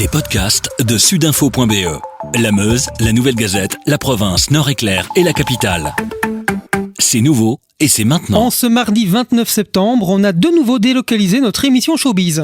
Les podcasts de sudinfo.be. La Meuse, la Nouvelle Gazette, la province, Nord-Éclair et la capitale. C'est nouveau et c'est maintenant. En ce mardi 29 septembre, on a de nouveau délocalisé notre émission Showbiz.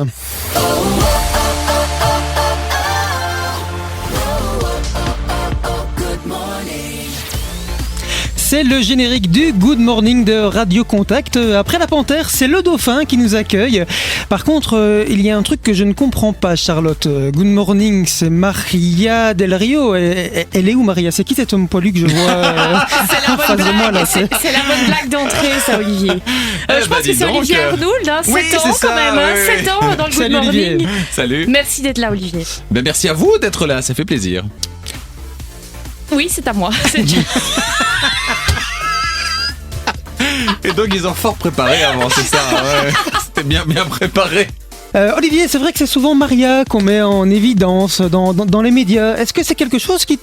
C'est le générique du Good Morning de Radio Contact. Après la Panthère, c'est le Dauphin qui nous accueille. Par contre, il y a un truc que je ne comprends pas, Charlotte. Good Morning, c'est Maria Del Rio. Elle est où, Maria? C'est qui cet homme poilu que je vois c'est la bonne blague. Moi, là, c'est la bonne blague d'entrée, ça, Olivier. Je pense que c'est Olivier Arnould, 7 ans quand même. 7 ans dans le Good Morning. Olivier. Salut. Merci d'être là, Olivier. Merci à vous d'être là, ça fait plaisir. Oui, c'est à moi. Et donc ils ont fort préparé avant, c'est ça, ouais. C'était bien préparé. Olivier, c'est vrai que c'est souvent Maria qu'on met en évidence dans les médias. Est-ce que c'est quelque chose qui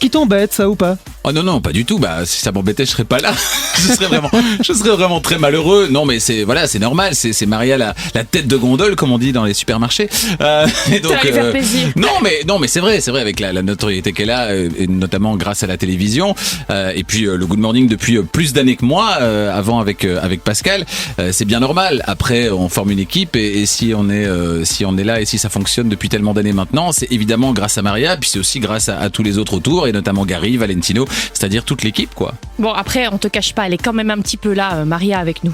t'embête, ça, ou pas? Oh non, pas du tout. Bah, si ça m'embêtait, je serais pas là. je serais vraiment très malheureux. Non, mais c'est normal. C'est Maria la tête de gondole, comme on dit dans les supermarchés. Et donc, ça va lui faire plaisir. Non, mais c'est vrai avec la notoriété qu'elle a, et notamment grâce à la télévision. Et puis le Good Morning depuis plus d'années que moi, avant avec Pascal. C'est bien normal. Après, on forme une équipe et si on est là et si ça fonctionne depuis tellement d'années maintenant, c'est évidemment grâce à Maria, puis c'est aussi grâce à tous les autres autour, et notamment Gary, Valentino, c'est-à-dire toute l'équipe, quoi. Bon, après, on te cache pas, elle est quand même un petit peu là, Maria, avec nous.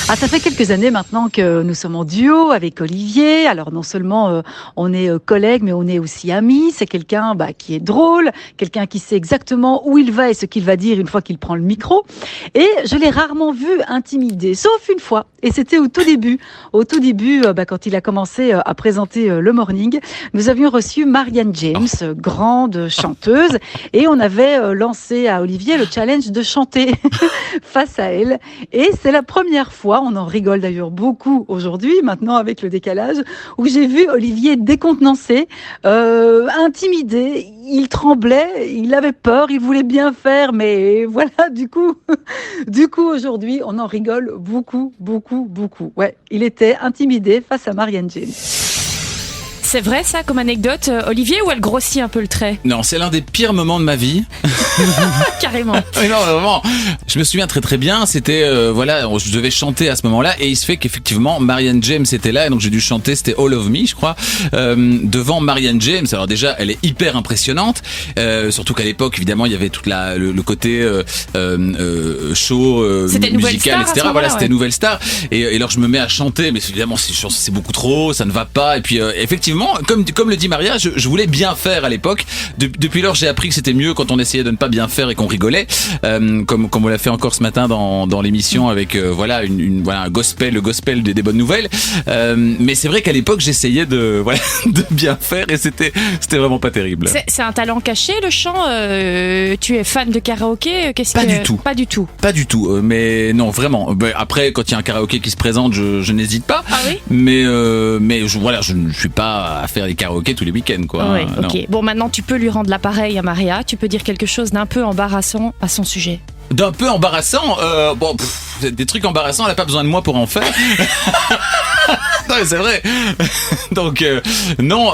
Ah, ça fait quelques années maintenant que nous sommes en duo avec Olivier. Alors non seulement on est collègues, mais on est aussi amis. C'est quelqu'un qui est drôle, quelqu'un qui sait exactement où il va et ce qu'il va dire une fois qu'il prend le micro. Et je l'ai rarement vu intimidé, sauf une fois. Et c'était au tout début, quand il a commencé à présenter le Morning. Nous avions reçu Marianne James, grande chanteuse, et on avait lancé à Olivier le challenge de chanter face à elle. Et c'est la première fois, on en rigole d'ailleurs beaucoup aujourd'hui, maintenant avec le décalage, où j'ai vu Olivier décontenancé, intimidé, il tremblait, il avait peur, il voulait bien faire, mais voilà, du coup aujourd'hui, on en rigole beaucoup. Ouais, il était intimidé face à Marianne James. C'est vrai ça comme anecdote, Olivier, ou elle grossit un peu le trait? Non, c'est l'un des pires moments de ma vie. Carrément. Mais non, vraiment. Je me souviens très bien, c'était, je devais chanter à ce moment-là, et il se fait qu'effectivement, Marianne James était là, et donc j'ai dû chanter, c'était All of Me, je crois, devant Marianne James. Alors déjà, elle est hyper impressionnante, surtout qu'à l'époque, évidemment, il y avait toute le côté show, musical, etc. Voilà, c'était Nouvelle Star. Et alors, je me mets à chanter, mais évidemment, c'est beaucoup trop, ça ne va pas, et puis effectivement, comme le dit Maria, je voulais bien faire à l'époque. Depuis lors, j'ai appris que c'était mieux quand on essayait de ne pas bien faire et qu'on rigolait, comme on l'a fait encore ce matin dans l'émission avec un gospel, le gospel des bonnes nouvelles. Mais c'est vrai qu'à l'époque, j'essayais de bien faire, et c'était vraiment pas terrible. C'est un talent caché, le chant. Tu es fan de karaoké? Pas du tout. Mais non, vraiment. Après, quand il y a un karaoké qui se présente, je n'hésite pas. Ah oui. Mais je ne suis pas à faire des karaokés tous les week-ends, quoi. Oui, ok. Non. Bon, maintenant tu peux lui rendre l'appareil à Maria. Tu peux dire quelque chose d'un peu embarrassant à son sujet. D'un peu embarrassant, des trucs embarrassants, elle n'a pas besoin de moi pour en faire. Non, c'est vrai. Donc non,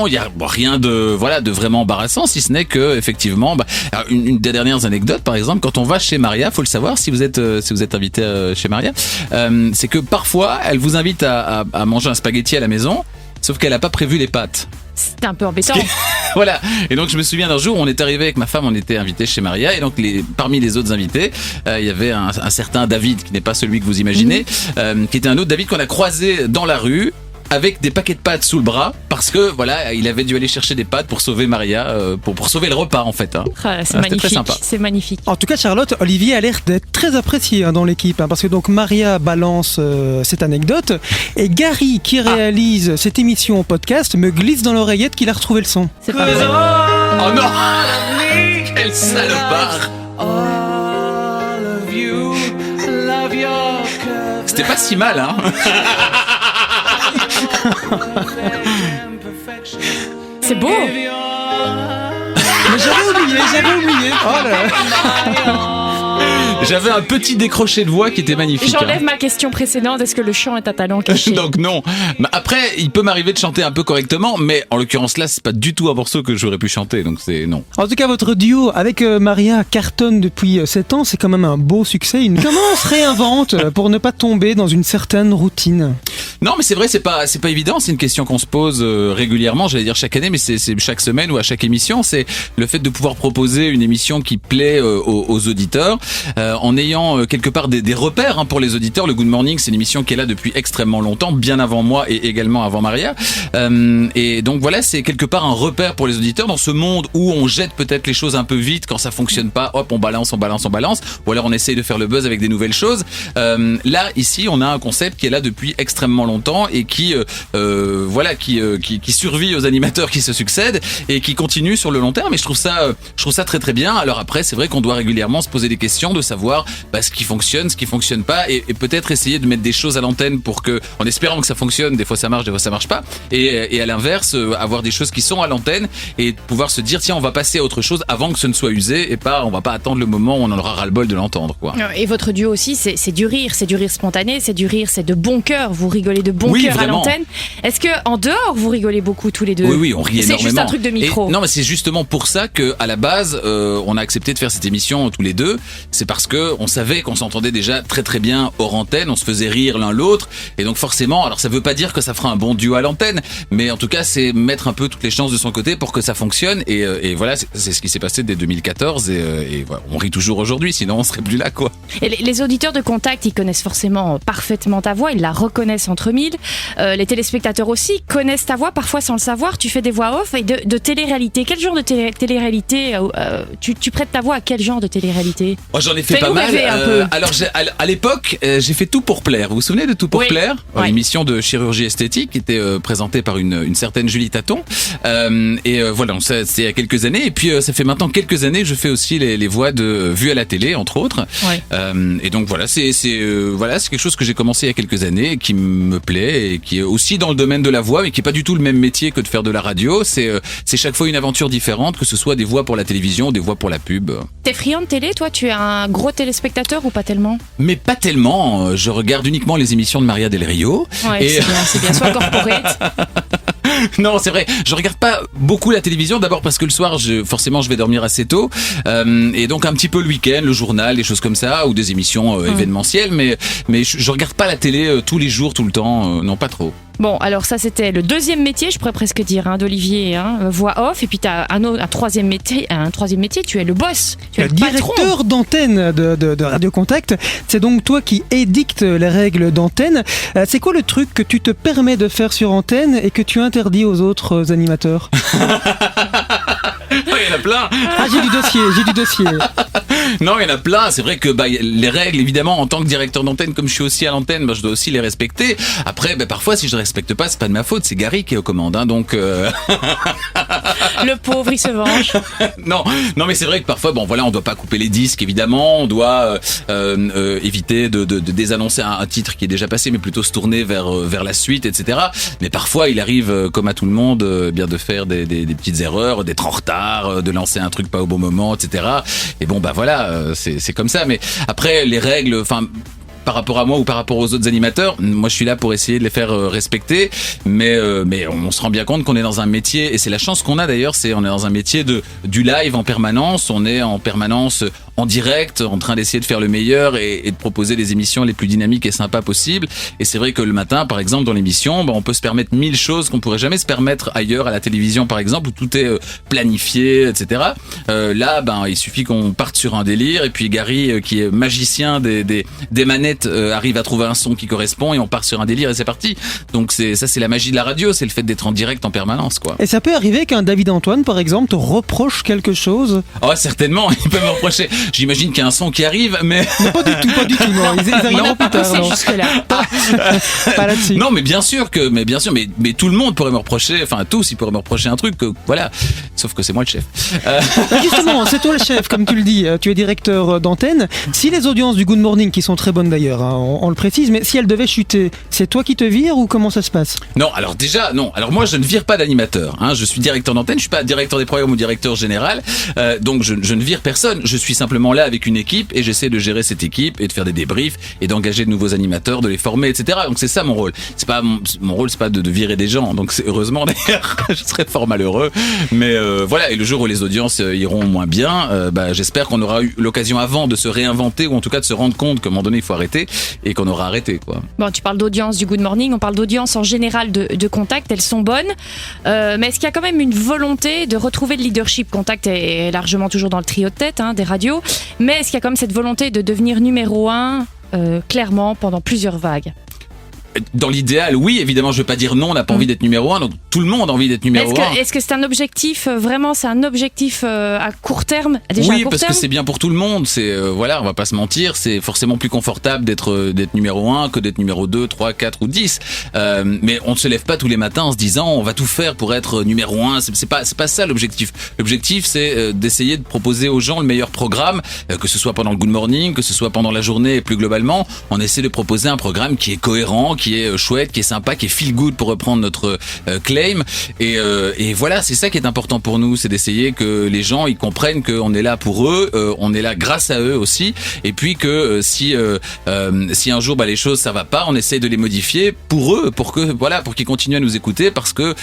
il y a rien de vraiment embarrassant, si ce n'est que effectivement, une des dernières anecdotes, par exemple, quand on va chez Maria, faut le savoir si vous êtes invité chez Maria, c'est que parfois elle vous invite à manger un spaghetti à la maison, sauf qu'elle n'a pas prévu les pâtes. C'était un peu embêtant. Voilà. Et donc je me souviens d'un jour où on est arrivé avec ma femme, on était invité chez Maria, et donc parmi les autres invités, il y avait un certain David, qui n'est pas celui que vous imaginez, qui était un autre David qu'on a croisé dans la rue, avec des paquets de pâtes sous le bras, parce que il avait dû aller chercher des pâtes pour sauver Maria, pour sauver le repas, en fait. C'est magnifique. Très sympa. C'est magnifique. En tout cas, Charlotte, Olivier a l'air d'être très apprécié dans l'équipe, parce que donc Maria balance cette anecdote, et Gary, qui réalise cette émission en podcast, me glisse dans l'oreillette qu'il a retrouvé le son. C'est pas vrai. Oh non. Quel salopard. C'était pas si mal, hein. C'est beau. Mais j'avais oublié. Oh là. J'avais un petit décroché de voix qui était magnifique. J'enlève ma question précédente, est-ce que le chant est un talent caché? Donc non. Mais après, il peut m'arriver de chanter un peu correctement, mais en l'occurrence là, c'est pas du tout un morceau que j'aurais pu chanter, donc c'est non. En tout cas, votre duo avec Maria cartonne depuis 7 ans, c'est quand même un beau succès. Comment on se réinvente pour ne pas tomber dans une certaine routine? Non, mais c'est vrai, c'est pas évident. C'est une question qu'on se pose régulièrement. J'allais dire chaque année, mais c'est chaque semaine ou à chaque émission. C'est le fait de pouvoir proposer une émission qui plaît aux auditeurs, en ayant quelque part des repères pour les auditeurs. Le Good Morning, c'est une émission qui est là depuis extrêmement longtemps, bien avant moi et également avant Maria. Et donc voilà, c'est quelque part un repère pour les auditeurs dans ce monde où on jette peut-être les choses un peu vite quand ça fonctionne pas. Hop, on balance, ou alors on essaye de faire le buzz avec des nouvelles choses. Là, ici, on a un concept qui est là depuis extrêmement longtemps et qui survit aux animateurs qui se succèdent et qui continue sur le long terme. Et je trouve ça très très bien. Alors après, c'est vrai qu'on doit régulièrement se poser des questions, de savoir ce qui fonctionne, ce qui fonctionne pas, et peut-être essayer de mettre des choses à l'antenne pour que, en espérant que ça fonctionne, des fois ça marche, des fois ça marche pas, et à l'inverse, avoir des choses qui sont à l'antenne et pouvoir se dire tiens, on va passer à autre chose avant que ce ne soit usé, et pas on va pas attendre le moment où on en aura ras-le-bol de l'entendre, quoi. Et votre duo aussi, c'est du rire spontané, c'est du rire, c'est de bon cœur, vous rigolez de bon cœur à l'antenne. Est-ce que en dehors vous rigolez beaucoup tous les deux? Oui, on rit énormément. C'est juste un truc de micro. Non, mais c'est justement pour ça que à la base, on a accepté de faire cette émission tous les deux. C'est parce que on savait qu'on s'entendait déjà très très bien hors antenne, on se faisait rire l'un l'autre, et donc forcément, alors ça veut pas dire que ça fera un bon duo à l'antenne, mais en tout cas c'est mettre un peu toutes les chances de son côté pour que ça fonctionne, et voilà, c'est ce qui s'est passé dès 2014, et voilà, on rit toujours aujourd'hui, sinon on serait plus là, quoi. Et les auditeurs de Contact, ils connaissent forcément parfaitement ta voix, ils la reconnaissent entre mille. Les téléspectateurs aussi connaissent ta voix, parfois sans le savoir. Tu fais des voix off et de télé-réalité. Quel genre de télé-réalité tu prêtes ta voix à quel genre de télé-réalité? Oh, j'en ai fait pas mal. Alors à l'époque, j'ai fait Tout pour plaire. Vous vous souvenez de Tout pour plaire, une émission de chirurgie esthétique qui était présentée par une certaine Julie Taton. Voilà, c'est il y a quelques années. Et puis ça fait maintenant quelques années que je fais aussi les voix de Vue à la télé, entre autres. Et donc voilà, c'est quelque chose que j'ai commencé il y a quelques années et qui me plaît, et qui est aussi dans le domaine de la voix, mais qui est pas du tout le même métier que de faire de la radio. C'est chaque fois une aventure différente, que ce soit des voix pour la télévision, des voix pour la pub. T'es friand de télé, toi? Tu es un gros téléspectateur ou pas tellement? Mais pas tellement. Je regarde uniquement les émissions de Maria Del Rio. Ouais, c'est bien. Soit corporate. Non, c'est vrai. Je regarde pas beaucoup la télévision. D'abord parce que le soir, forcément, je vais dormir assez tôt, et donc un petit peu le week-end, le journal, des choses comme ça, ou des émissions événementielles. Mais je regarde pas la télé tous les jours, tout le temps. Non, pas trop. Bon, alors ça c'était le deuxième métier, je pourrais presque dire, d'Olivier, voix off, et puis t'as un troisième métier, tu es le boss, tu es le directeur d'antenne de Radio Contact. C'est donc toi qui édictes les règles d'antenne. C'est quoi le truc que tu te permets de faire sur antenne et que tu interdis aux autres animateurs? Il y en a plein. J'ai du dossier. Non, il y en a plein. C'est vrai que les règles, évidemment, en tant que directeur d'antenne, comme je suis aussi à l'antenne, je dois aussi les respecter. Après, parfois, si je ne respecte pas, c'est pas de ma faute. C'est Gary qui est aux commandes, donc. Le pauvre, il se venge. Non, mais c'est vrai que parfois, on doit pas couper les disques, évidemment. On doit éviter de désannoncer un titre qui est déjà passé, mais plutôt se tourner vers la suite, etc. Mais parfois, il arrive, comme à tout le monde, de faire des petites erreurs, d'être en retard, de lancer un truc pas au bon moment, etc. Et voilà, c'est comme ça. Mais après, les règles, par rapport à moi ou par rapport aux autres animateurs, moi je suis là pour essayer de les faire respecter, mais on se rend bien compte qu'on est dans un métier, et c'est la chance qu'on a d'ailleurs, on est dans un métier du live en permanence, on est en permanence en direct, en train d'essayer de faire le meilleur et de proposer les émissions les plus dynamiques et sympas possibles. Et c'est vrai que le matin, par exemple, dans l'émission, on peut se permettre 1000 choses qu'on pourrait jamais se permettre ailleurs, à la télévision par exemple, où tout est planifié, etc. Là, il suffit qu'on parte sur un délire, et puis Gary, qui est magicien des manettes, arrive à trouver un son qui correspond, et on part sur un délire et c'est parti. Donc c'est la magie de la radio, c'est le fait d'être en direct en permanence, quoi. Et ça peut arriver qu'un David Antoine, par exemple, te reproche quelque chose? Oh, certainement, il peut me reprocher. J'imagine qu'il y a un son qui arrive, mais... Non, pas du tout, non. Ils arriveront plus tard, non. Pas là-dessus. Non, mais bien sûr, mais tout le monde pourrait me reprocher, tous, ils pourraient me reprocher un truc, voilà. Sauf que c'est moi le chef. Justement, c'est toi le chef, comme tu le dis, tu es directeur d'antenne. Si les audiences du Good Morning, qui sont très bonnes d'ailleurs, d'ailleurs, hein, on le précise, mais si elle devait chuter, c'est toi qui te vires ou comment ça se passe ? Non, alors déjà, non. Alors moi, je ne vire pas d'animateur. Hein. Je suis directeur d'antenne, je suis pas directeur des programmes ou directeur général. Donc je ne vire personne. Je suis simplement là avec une équipe et j'essaie de gérer cette équipe et de faire des débriefs et d'engager de nouveaux animateurs, de les former, etc. Donc c'est ça mon rôle. C'est pas mon rôle, c'est pas de virer des gens. Donc c'est heureusement d'ailleurs, je serais fort malheureux. Mais voilà. Et le jour où les audiences iront moins bien, j'espère qu'on aura eu l'occasion avant de se réinventer ou en tout cas de se rendre compte qu'à un moment donné il faut arrêter et qu'on aura arrêté quoi. Bon, tu parles d'audience du Good Morning, on parle d'audience en général de Contact, elles sont bonnes. Mais est-ce qu'il y a quand même une volonté de retrouver le leadership ? Contact est largement toujours dans le trio de tête des radios. Mais est-ce qu'il y a quand même cette volonté de devenir numéro 1 clairement pendant plusieurs vagues ? Dans l'idéal, oui, évidemment, je vais pas dire non, on n'a pas envie d'être numéro 1, donc tout le monde a envie d'être numéro 1. Est-ce que c'est un objectif, vraiment, c'est un objectif à court terme déjà Oui, à court parce terme que c'est bien pour tout le monde, voilà, on va pas se mentir, c'est forcément plus confortable d'être numéro 1 que d'être numéro 2, 3, 4 ou 10. Mais on ne se lève pas tous les matins en se disant on va tout faire pour être numéro 1, c'est pas ça l'objectif. L'objectif c'est d'essayer de proposer aux gens le meilleur programme, que ce soit pendant le Good Morning, que ce soit pendant la journée et plus globalement, on essaie de proposer un programme qui est cohérent, qui est chouette, qui est sympa, qui est feel good pour reprendre notre claim et voilà, c'est ça qui est important pour nous, c'est d'essayer que les gens ils comprennent qu'on est là pour eux, on est là grâce à eux aussi et puis que si un jour les choses ça va pas, on essaie de les modifier pour eux, pour qu'ils continuent à nous écouter parce que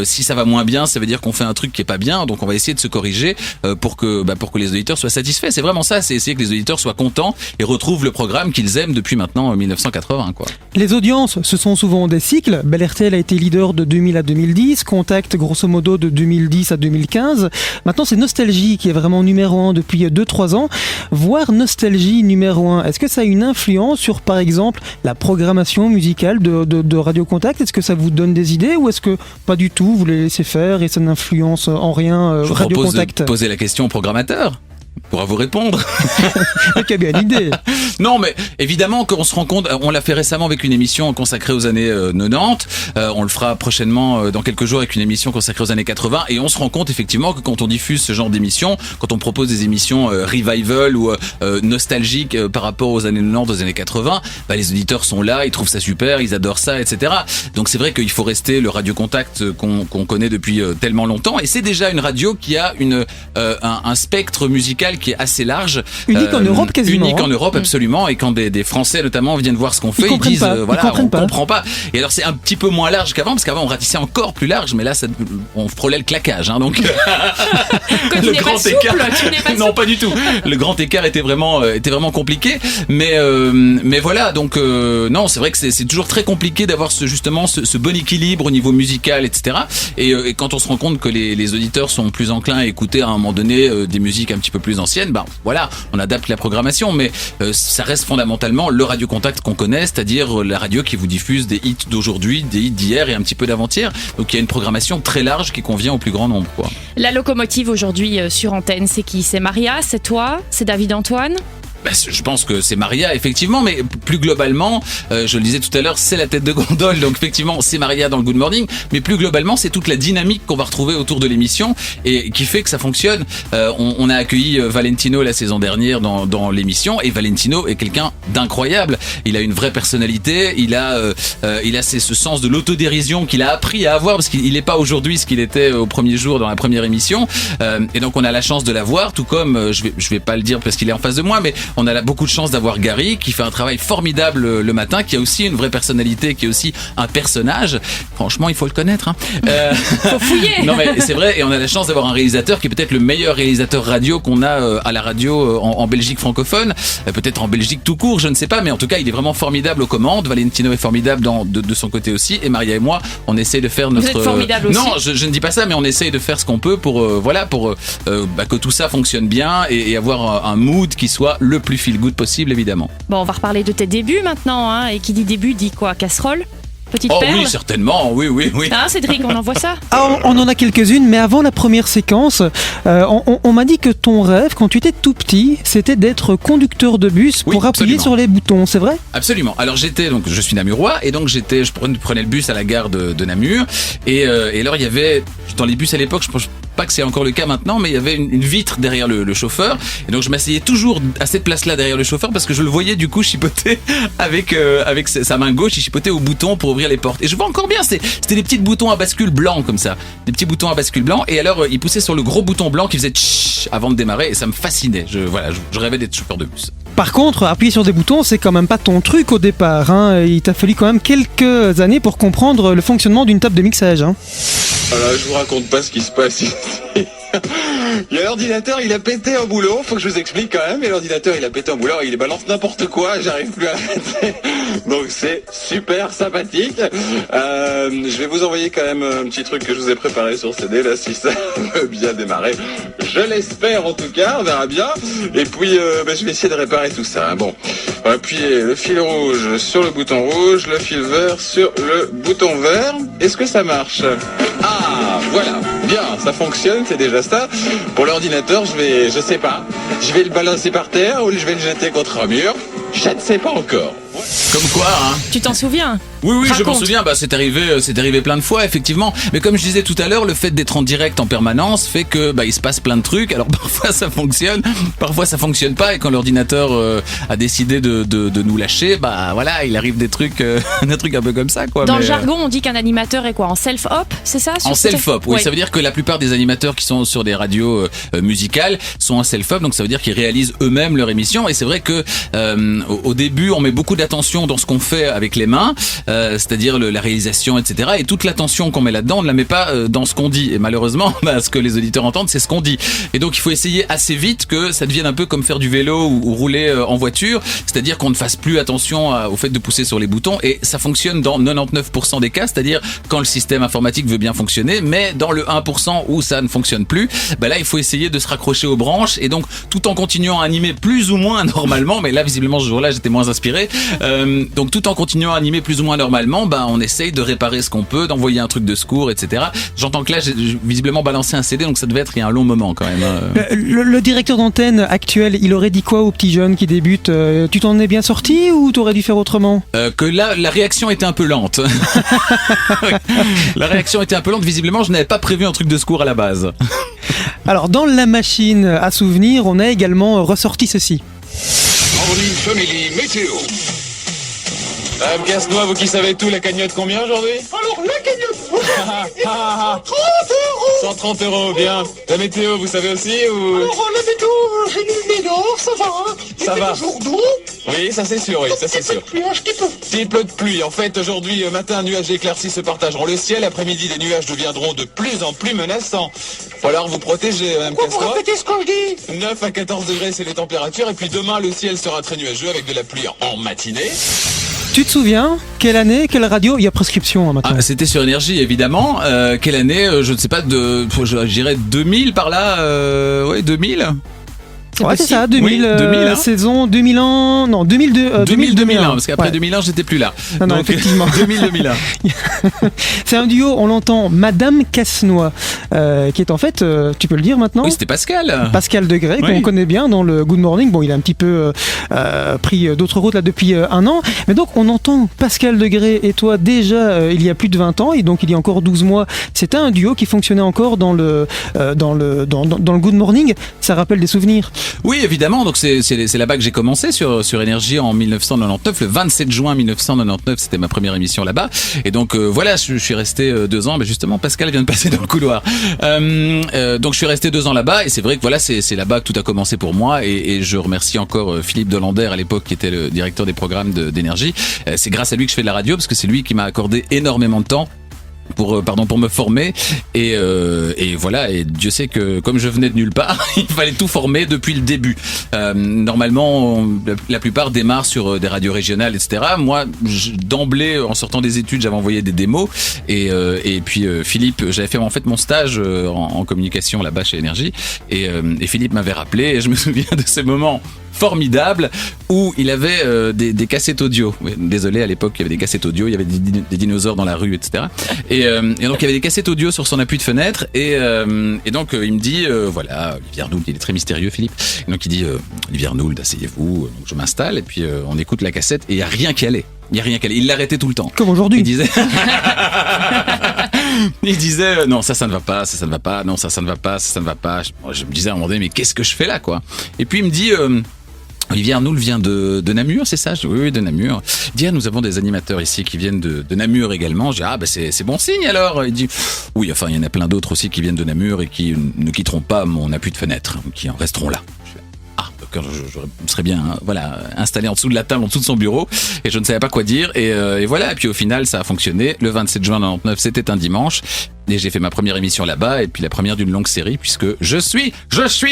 si ça va moins bien, ça veut dire qu'on fait un truc qui est pas bien, donc on va essayer de se corriger pour que les auditeurs soient satisfaits. C'est vraiment ça, c'est essayer que les auditeurs soient contents et retrouvent le programme qu'ils aiment depuis maintenant 1980 quoi. Les audiences, ce sont souvent des cycles. Bel RTL a été leader de 2000 à 2010, Contact grosso modo de 2010 à 2015. Maintenant c'est Nostalgie qui est vraiment numéro 1 depuis 2-3 ans. Voire Nostalgie numéro 1, est-ce que ça a une influence sur par exemple la programmation musicale de Radio Contact ? Est-ce que ça vous donne des idées ou est-ce que pas du tout, vous les laissez faire et ça n'influence en rien Je Radio propose Contact ? de poser la question au programmateur. Pourra vous répondre. Quelle bien idée. Non, mais évidemment qu'on se rend compte, on l'a fait récemment avec une émission consacrée aux années 90, on le fera prochainement dans quelques jours avec une émission consacrée aux années 80 et on se rend compte effectivement que quand on diffuse ce genre d'émissions, quand on propose des émissions revival ou nostalgiques par rapport aux années 90, aux années 80, les auditeurs sont là, ils trouvent ça super, ils adorent ça, etc. Donc c'est vrai qu'il faut rester le Radio Contact qu'on connaît depuis tellement longtemps et c'est déjà une radio qui a un spectre musical qui est assez large. Unique en Europe quasiment. Unique en Europe absolument et quand des Français notamment viennent voir ce qu'on fait, ils disent on comprend pas. Et alors c'est un petit peu moins large qu'avant parce qu'avant on ratissait encore plus large mais là on frôlait le claquage donc le grand écart. Non pas du tout. Le grand écart était vraiment compliqué mais voilà donc non c'est vrai que c'est toujours très compliqué d'avoir ce bon équilibre au niveau musical etc. Et quand on se rend compte que les auditeurs sont plus enclins à écouter à un moment donné des musiques un petit peu plus anciennes, voilà, on adapte la programmation, mais ça reste fondamentalement le Radio Contact qu'on connaît, c'est-à-dire la radio qui vous diffuse des hits d'aujourd'hui, des hits d'hier et un petit peu d'avant-hier. Donc il y a une programmation très large qui convient au plus grand nombre, quoi. La locomotive aujourd'hui sur antenne, c'est qui ? C'est Maria, c'est toi, c'est David Antoine ? Je pense que c'est Maria, effectivement, mais plus globalement, je le disais tout à l'heure, c'est la tête de gondole, donc effectivement, c'est Maria dans le Good Morning, mais plus globalement, c'est toute la dynamique qu'on va retrouver autour de l'émission et qui fait que ça fonctionne. On a accueilli Valentino la saison dernière dans l'émission et Valentino est quelqu'un d'incroyable. Il a une vraie personnalité, il a ce sens de l'autodérision qu'il a appris à avoir parce qu'il n'est pas aujourd'hui ce qu'il était au premier jour dans la première émission. Et donc on a la chance de l'avoir, tout comme, je vais pas le dire parce qu'il est en face de moi, mais on a beaucoup de chance d'avoir Gary qui fait un travail formidable le matin, qui a aussi une vraie personnalité, qui est aussi un personnage. Franchement, il faut le connaître. Faut fouiller. Non mais c'est vrai, et on a la chance d'avoir un réalisateur qui est peut-être le meilleur réalisateur radio qu'on a à la radio en Belgique francophone, peut-être en Belgique tout court, je ne sais pas, mais en tout cas, il est vraiment formidable aux commandes. Valentino est formidable de son côté aussi, et Maria et moi, on essaie de faire notre. Vous êtes formidable aussi. Non, je ne dis pas ça, mais on essaye de faire ce qu'on peut pour que tout ça fonctionne bien et avoir un mood qui soit le plus feel good possible évidemment. Bon, on va reparler de tes débuts maintenant, et qui dit début dit quoi ? Casserole ? Petite perle ? perle ? Oui, certainement, oui. Ah, Cédric, on envoie ça ? On en a quelques-unes, mais avant la première séquence, on m'a dit que ton rêve, quand tu étais tout petit, c'était d'être conducteur de bus pour appuyer sur les boutons, c'est vrai ? Absolument. Alors je suis namurois, et donc je prenais le bus à la gare de Namur, et alors il y avait, dans les bus à l'époque, pas que c'est encore le cas maintenant, mais il y avait une vitre derrière le chauffeur. Et donc je m'asseyais toujours à cette place-là derrière le chauffeur parce que je le voyais du coup chipoter avec sa main gauche, il chipotait au bouton pour ouvrir les portes. Et je vois encore bien, c'était des petits boutons à bascule blancs comme ça, des petits boutons à bascule blancs. Et alors il poussait sur le gros bouton blanc qui faisait tch avant de démarrer et ça me fascinait. Je rêvais d'être chauffeur de bus. Par contre, appuyer sur des boutons, c'est quand même pas ton truc au départ. Hein. Il t'a fallu quand même quelques années pour comprendre le fonctionnement d'une table de mixage. Hein. Voilà, je vous raconte pas ce qui se passe ici. Il y a l'ordinateur, il a pété un boulot, faut que je vous explique quand même. Et l'ordinateur, il a pété un boulot, il balance n'importe quoi, j'arrive plus à l'arrêter. Donc c'est super sympathique. Je vais vous envoyer quand même un petit truc que je vous ai préparé sur CD, là, si ça veut bien démarrer. Je l'espère en tout cas, on verra bien. Et puis, je vais essayer de réparer tout ça. Bon, on va appuyer le fil rouge sur le bouton rouge, le fil vert sur le bouton vert. Est-ce que ça marche ? Ah, voilà, bien, ça fonctionne, c'est déjà ça. Pour l'ordinateur, je sais pas. Je vais le balancer par terre ou je vais le jeter contre un mur. Je ne sais pas encore. Comme quoi, hein. Tu t'en souviens ? Oui, Raconte. je m'en souviens, c'est arrivé plein de fois, effectivement. Mais comme je disais tout à l'heure, le fait d'être en direct en permanence fait que, il se passe plein de trucs. Alors, parfois ça fonctionne, parfois ça fonctionne pas. Et quand l'ordinateur a décidé de nous lâcher, voilà, il arrive des trucs un peu comme ça, quoi. Dans le jargon, on dit qu'un animateur est quoi ? En self-op, c'est ça ? En self-op, oui. Ça veut dire que la plupart des animateurs qui sont sur des radios musicales sont en self-op. Donc ça veut dire qu'ils réalisent eux-mêmes leur émission. Et c'est vrai que au début, on met beaucoup d'attention dans ce qu'on fait avec les mains. C'est-à-dire la réalisation, etc. Et toute l'attention qu'on met là-dedans, on ne la met pas dans ce qu'on dit. Et malheureusement, ce que les auditeurs entendent, c'est ce qu'on dit. Et donc, il faut essayer assez vite que ça devienne un peu comme faire du vélo ou rouler en voiture. C'est-à-dire qu'on ne fasse plus attention au fait de pousser sur les boutons. Et ça fonctionne dans 99% des cas, c'est-à-dire quand le système informatique veut bien fonctionner. Mais dans le 1% où ça ne fonctionne plus, là, il faut essayer de se raccrocher aux branches. Et donc, tout en continuant à animer plus ou moins normalement, mais là, visiblement, ce jour-là, j'étais moins inspiré. Donc, tout en continuant à animer plus ou moins normalement, on essaye de réparer ce qu'on peut, d'envoyer un truc de secours, etc. J'entends que là, j'ai visiblement balancé un CD, donc ça devait être il y a un long moment quand même. Le directeur d'antenne actuel, il aurait dit quoi aux petits jeunes qui débutent ? Tu t'en es bien sorti ou t'aurais dû faire autrement ? Que là, la réaction était un peu lente. La réaction était un peu lente. Visiblement, je n'avais pas prévu un truc de secours à la base. Alors, dans la machine à souvenirs, on a également ressorti ceci. Morning Family Météo. Casse-noix, vous qui savez tout, la cagnotte combien aujourd'hui ? Alors, la cagnotte, 130 €, bien. La météo, vous savez aussi ou... Alors, la météo, j'ai du médor, ça va. Ça va. Il fait jour d'eau. Oui, ça c'est sûr, oui, ça c'est sûr. Puis un petit peu. S'il pleut de pluie, en fait, aujourd'hui, matin, nuages éclaircis se partageront le ciel. Après-midi, les nuages deviendront de plus en plus menaçants. Faut alors vous protéger, Madame Pourquoi vous Casse-noix. répétez ce que je dis ? 9 à 14 degrés, c'est les températures. Et puis demain, le ciel sera très nuageux avec de la pluie en matinée. Tu te souviens ? Quelle année ? Quelle radio ? Il y a prescription maintenant. C'était sur Énergie, évidemment. Quelle année ? Je ne sais pas, je dirais 2000 par là. Ouais, 2000. Ouais, c'est ça, 2000, oui, 2000 hein. Saison 2001, non, 2002, 2001, parce qu'après 2001, j'étais plus là. Non, donc, effectivement. 2000-2001. C'est un duo, on l'entend, Madame Casse-noix, qui est en fait, tu peux le dire maintenant ? Oui, c'était Pascal. Pascal Degré, Oui. qu'on connaît bien dans le Good Morning. Bon, il a un petit peu pris d'autres routes là depuis un an. Mais donc, on entend Pascal Degré et toi déjà il y a plus de 20 ans, et donc il y a encore 12 mois. C'était un duo qui fonctionnait encore dans le Good Morning. Ça rappelle des souvenirs. Oui, évidemment. Donc c'est là-bas que j'ai commencé sur Énergie en 1999. Le 27 juin 1999, c'était ma première émission là-bas. Et donc voilà, je suis resté 2 ans. Mais justement, Pascal vient de passer dans le couloir. Donc je suis resté 2 ans là-bas. Et c'est vrai que voilà, c'est là-bas que tout a commencé pour moi. Et je remercie encore Philippe Delander à l'époque, qui était le directeur des programmes d'Énergie. C'est grâce à lui que je fais de la radio, parce que c'est lui qui m'a accordé énormément de temps pour me former et voilà, et Dieu sait que comme je venais de nulle part, il fallait tout former depuis le début. Normalement, la plupart démarrent sur des radios régionales, etc. Moi, d'emblée, en sortant des études, j'avais envoyé des démos et puis Philippe, j'avais fait en fait mon stage en communication là-bas chez Énergie et Philippe m'avait rappelé et je me souviens de ces moments formidable où il avait des cassettes audio. Désolé, à l'époque il y avait des cassettes audio, il y avait des dinosaures dans la rue, etc. Et donc il y avait des cassettes audio sur son appui de fenêtre et donc il me dit voilà, Olivier Arnould, il est très mystérieux Philippe. Et donc il dit Olivier Arnould, asseyez-vous. Donc je m'installe et puis on écoute la cassette et il y a rien qui allait. Il y a rien qui allait. Il l'arrêtait tout le temps. Comme aujourd'hui. Il disait Il disait non, ça ne va pas, ça ne va pas, non, ça ne va pas, ça ne va pas. Je me disais à un moment donné, mais qu'est-ce que je fais là, quoi? Et puis il me dit Olivier Arnoul vient de Namur, c'est ça? Je dis, oui, de Namur. Il dit, nous avons des animateurs ici qui viennent de Namur également. Je dis, c'est bon signe alors. Il dit, oui, enfin, il y en a plein d'autres aussi qui viennent de Namur et qui ne quitteront pas mon appui de fenêtre, qui en resteront là. Je serais bien installé en dessous de la table, en dessous de son bureau, et je ne savais pas quoi dire, et voilà. Et puis au final ça a fonctionné. Le 27 juin 99, c'était un dimanche, et j'ai fait ma première émission là-bas, et puis la première d'une longue série, puisque je suis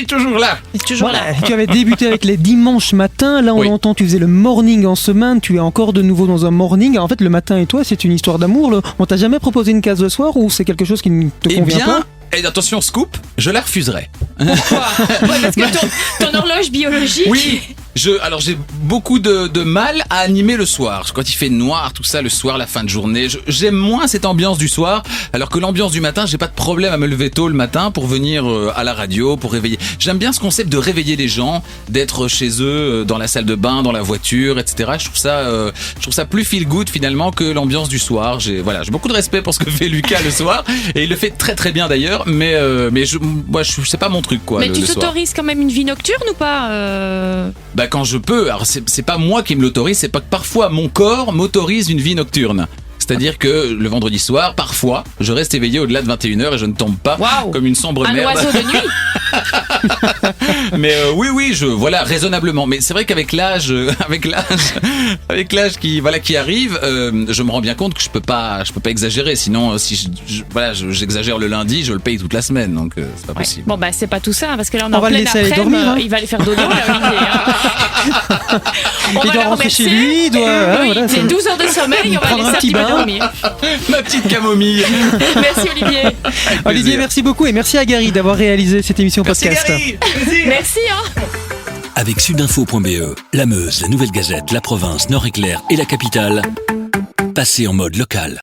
toujours là. Voilà, tu avais débuté avec les dimanches matins, là on entend tu faisais le morning en semaine, tu es encore de nouveau dans un morning. En fait le matin et toi c'est une histoire d'amour, on t'a jamais proposé une case le soir, ou c'est quelque chose qui ne te convient pas? Et attention, scoop, je la refuserai. Pourquoi? Parce que ton horloge biologique. Oui. Alors j'ai beaucoup de mal à animer le soir. Quand il fait noir, tout ça, le soir, la fin de journée, j'aime moins cette ambiance du soir, alors que l'ambiance du matin, j'ai pas de problème à me lever tôt le matin pour venir à la radio, pour réveiller. J'aime bien ce concept de réveiller les gens, d'être chez eux, dans la salle de bain, dans la voiture, etc. Je trouve ça plus feel good finalement que l'ambiance du soir. J'ai beaucoup de respect pour ce que fait Lucas le soir, et il le fait très très bien d'ailleurs, mais c'est pas mon truc, quoi. Mais tu t'autorises quand même une vie nocturne ou pas? Quand je peux. Alors c'est pas moi qui me l'autorise, c'est pas que parfois mon corps m'autorise une vie nocturne. C'est-à-dire que le vendredi soir, parfois, je reste éveillé au-delà de 21h et je ne tombe pas comme une sombre merde. Un oiseau de nuit. Mais oui, raisonnablement. Mais c'est vrai qu'avec l'âge qui arrive, je me rends bien compte que je peux pas exagérer. Sinon, si j'exagère le lundi, je le paye toute la semaine, donc c'est pas possible. Bon c'est pas tout ça, parce que là on est on en va le pleine laisser aller après-midi. dormir, hein. Il va aller faire dodo, là, Olivier. Il doit rentrer chez lui, il doit. C'est 12 heures de sommeil, on va laisser un petit peu dormir. Ma petite camomille. Merci Olivier. Olivier, merci beaucoup, et merci à Gary d'avoir réalisé cette émission podcast. Merci. Avec sudinfo.be, la Meuse, la Nouvelle Gazette, la Province, Nord-Éclair et la Capitale, passez en mode local.